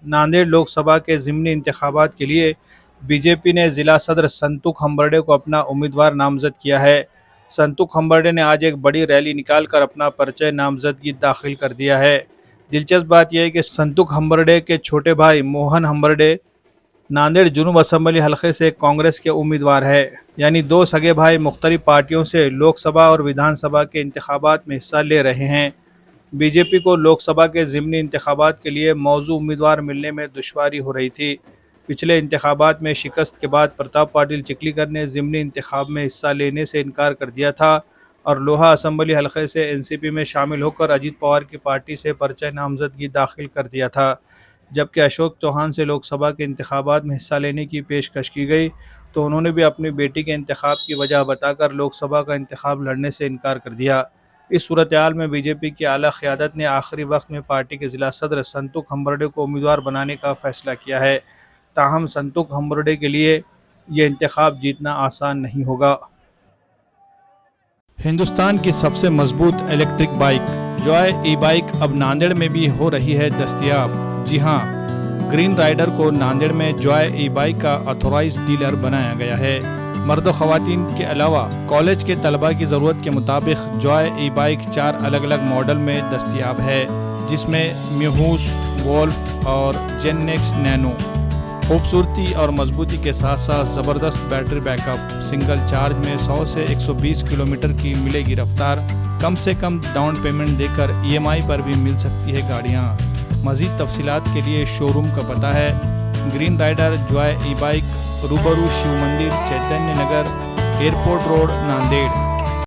नांदेड़ लोकसभा के ज़िमनी इंतखाबात के लिए बीजेपी ने ज़िला सदर संतुक हम्बरडे को अपना उम्मीदवार नामजद किया है। संतुक हम्बरडे ने आज एक बड़ी रैली निकालकर अपना पर्चा नामजदगी दाखिल कर दिया है। दिलचस्प बात यह है कि संतुक हम्बरडे के छोटे भाई मोहन हम्बरडे नांदेड़ जुनूब असम्बली हलके से कांग्रेस के उम्मीदवार है। यानी दो सगे भाई मुख्तलिफ पार्टियों से लोकसभा और विधानसभा के इंतखाबात में हिस्सा ले रहे हैं। बीजेपी को लोकसभा के ज़िमनी इंतखाबात के लिए मौजूद उम्मीदवार मिलने में दुश्वारी हो रही थी। पिछले इंतखाबात में शिकस्त के बाद प्रताप पाटिल चिखलीकर ने ज़िमनी इंतखाब में हिस्सा लेने से इनकार कर दिया था और लोहा असम्बली हलके से एनसीपी में शामिल होकर अजीत पवार की पार्टी से पर्चा नामजदगी दाखिल कर दिया था। जबकि अशोक चौहान से लोकसभा के इंतखाबात में हिस्सा लेने की पेशकश की गई तो उन्होंने भी अपनी बेटी के इंतखाब की वजह बताकर लोकसभा का इंतखाब लड़ने से इनकार कर दिया। इस सूरत हाल में बीजेपी की आला क़यादत ने आखिरी वक्त में पार्टी के ज़िला सदर संतुक हम्बरडे को उम्मीदवार बनाने का फैसला किया है। ताहम संतुक हम्बरडे के लिए ये इंतखाब जीतना आसान नहीं होगा। हिंदुस्तान की सबसे मजबूत इलेक्ट्रिक बाइक जॉय ई बाइक अब नांदेड़ में भी हो रही है दस्तयाब। जी हां, ग्रीन राइडर को नांदेड़ में जॉय ई बाइक का ऑथोराइज्ड डीलर बनाया गया है। मर्द ख़वातीन के अलावा कॉलेज के तलबा की ज़रूरत के मुताबिक जॉय ई बाइक 4 अलग अलग मॉडल में दस्तयाब है, जिसमें म्यूहूस, वोल्फ और जेननेक्स नैनो। खूबसूरती और मजबूती के साथ साथ ज़बरदस्त बैटरी बैकअप, सिंगल चार्ज में 100 से 120 किलोमीटर की मिलेगी रफ्तार। कम से कम डाउन पेमेंट देकर EMI पर भी मिल सकती है गाड़ियाँ। मज़ीद तफसीलात के लिए शोरूम का पता है ग्रीन राइडर जॉय ई बाइक, रूबरू शिव मंदिर, चैतन्य नगर, एयरपोर्ट रोड, नांदेड़।